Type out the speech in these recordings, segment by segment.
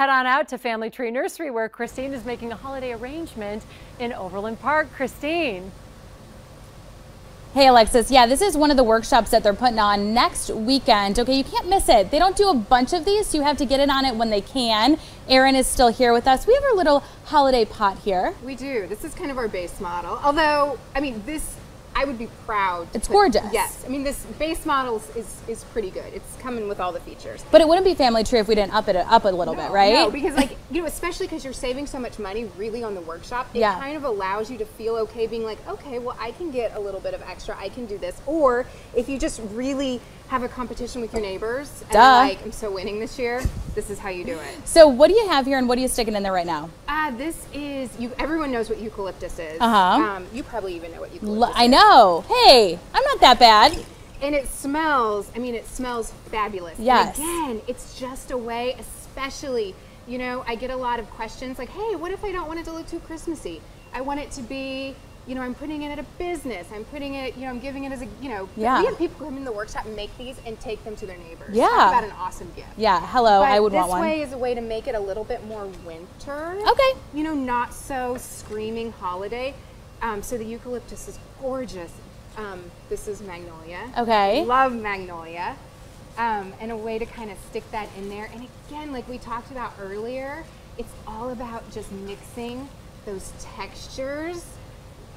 head on out to Family Tree Nursery where Christine is making a holiday arrangement in Overland Park. Christine. Hey Alexis, yeah, this is one of the workshops that they're putting on next weekend. Okay, you can't miss it. They don't do a bunch of these, so you have to get in on it when they can. Erin is still here with us. We have our little holiday pot here. We do. This is kind of our base model. Although, I mean, this, I would be proud. It's gorgeous. Yes. I mean, this base model is pretty good. It's coming with all the features. But it wouldn't be Family Tree if we didn't up it up a little bit, right? No, because like, you know, especially because you're saving so much money really on the workshop, it kind of allows you to feel okay being like, okay, well, I can get a little bit of extra. I can do this. Or if you just really have a competition with your neighbors and like, I'm so winning this year, this is how you do it. So what do you have here and what are you sticking in there right now? This is, everyone knows what eucalyptus is. You probably even know what eucalyptus is. I know. Hey, I'm not that bad. And it smells, I mean, it smells fabulous. Yes. And again, it's just a way, especially, you know, I get a lot of questions like, hey, what if I don't want it to look too Christmassy? I want it to be, you know, I'm putting it at a business. I'm putting it, you know, I'm giving it as a, you know, we have people come in the workshop and make these and take them to their neighbors. Yeah. Talk about an awesome gift. Yeah, hello, I would want one. This way is a way to make it a little bit more winter. Okay. You know, not so screaming holiday. So the eucalyptus is gorgeous. This is magnolia. Okay. Love magnolia. And a way to kind of stick that in there. And again, like we talked about earlier, it's all about just mixing those textures.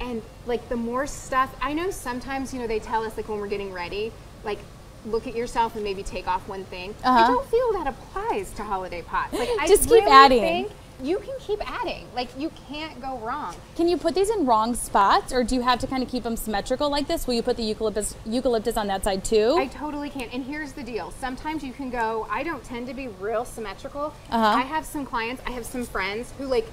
And like the more stuff, I know sometimes, you know, they tell us like when we're getting ready, like look at yourself and maybe take off one thing. I don't feel that applies to holiday pots. Like I just really keep adding. think you can keep adding. Like you can't go wrong. Can you put these in wrong spots or do you have to kind of keep them symmetrical like this? Will you put the eucalyptus on that side too? I totally can. And here's the deal. Sometimes you can go, I don't tend to be real symmetrical. I have some clients, I have some friends who like,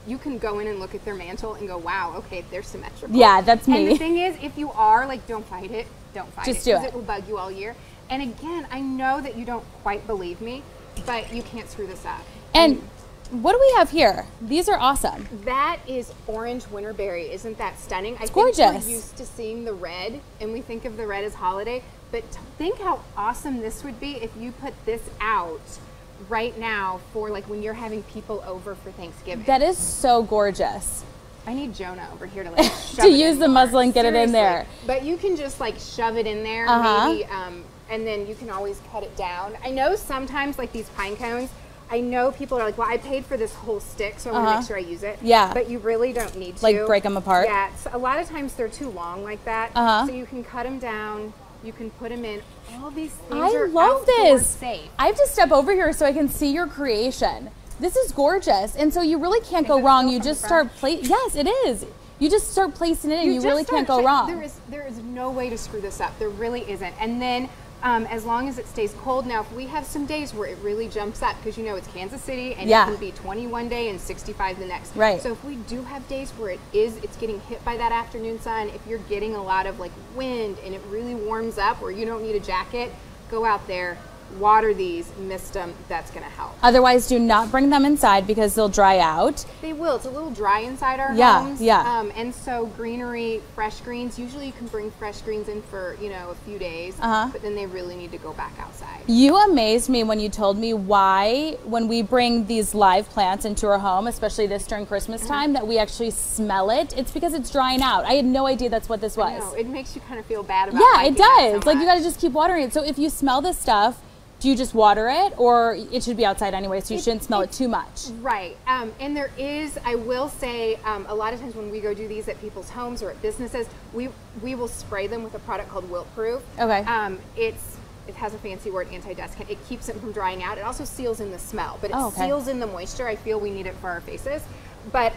you can go in and look at their mantle and go, wow, okay, they're symmetrical. Yeah, that's me. And the thing is, if you are, like, don't fight it. Don't fight it. Just do it. Because it will bug you all year. And again, I know that you don't quite believe me, but you can't screw this up. And what do we have here? These are awesome. That is orange winterberry. Isn't that stunning? It's gorgeous. I think we're used to seeing the red, and we think of the red as holiday. But think how awesome this would be if you put this out right now for like when you're having people over for Thanksgiving. That is so gorgeous. I need Jonah over here to like shove to use the muslin and get it in there. But you can just like shove it in there maybe, and then you can always cut it down. I know sometimes like these pine cones, I know people are like, well, I paid for this whole stick, so I want to make sure I use it. Yeah. But you really don't need to. Like break them apart? Yeah. So a lot of times they're too long like that. So you can cut them down. You can put them in. All these things are love this. Safe. I have to step over here so I can see your creation. This is gorgeous. And so you really can't go wrong. You just start yes, it is. You just start placing it in. You really can't go wrong. There is no way to screw this up. There really isn't. And then as long as it stays cold. Now, if we have some days where it really jumps up, because you know it's Kansas City and it can be 21 day and 65 the next. Right. So if we do have days where it's getting hit by that afternoon sun, if you're getting a lot of like wind and it really warms up where you don't need a jacket, go out there, water these, mist them, that's going to help. Otherwise, do not bring them inside because they'll dry out. They will. It's a little dry inside our homes. And so greenery, fresh greens, usually you can bring fresh greens in for, you know, a few days, but then they really need to go back outside. You amazed me when you told me why, when we bring these live plants into our home, especially this during Christmas time, that we actually smell it. It's because it's drying out. I had no idea that's what this was. I know. It makes you kind of feel bad about it does. So like you got to just keep watering it. So if you smell this stuff, do you just water it, or it should be outside anyway, so you shouldn't smell it too much? Right. And there is, I will say, a lot of times when we go do these at people's homes or at businesses, we will spray them with a product called wilt proof. Okay. It has a fancy word, anti-dustkint. It keeps it from drying out. It also seals in the smell, but it seals in the moisture. I feel we need it for our faces. But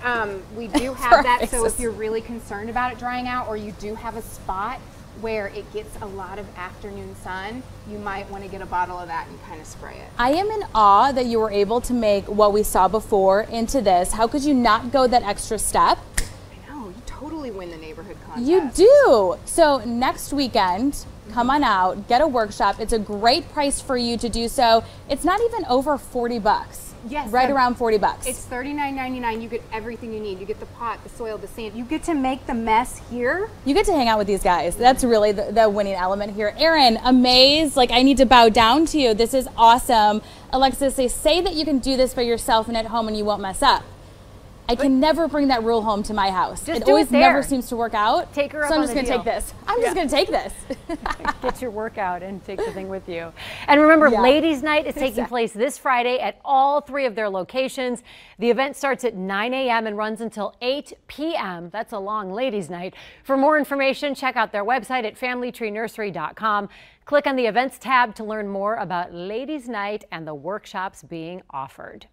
we do have that, so if you're really concerned about it drying out, or you do have a spot where it gets a lot of afternoon sun, you might want to get a bottle of that and kind of spray it. I am in awe that you were able to make what we saw before into this. How could you not go that extra step? I know, you totally win the neighborhood contest. You do. So next weekend, come on out, get a workshop. It's a great price for you to do so. It's not even over 40 bucks. Yes. Right around 40 bucks. It's $39.99. You get everything you need. You get the pot, the soil, the sand. You get to make the mess here. You get to hang out with these guys. That's really the winning element here. Erin, amazed. Like, I need to bow down to you. This is awesome. Alexis, they say that you can do this by yourself and at home and you won't mess up. I can never bring that rule home to my house. It always never seems to work out. Take her up so I'm on just the going to take this. I'm just going to take this. Get your workout and take the thing with you. And remember, Ladies' Night is taking place this Friday at all 3 of their locations. The event starts at 9 a.m. and runs until 8 p.m. That's a long Ladies' Night. For more information, check out their website at familytreenursery.com. Click on the Events tab to learn more about Ladies' Night and the workshops being offered.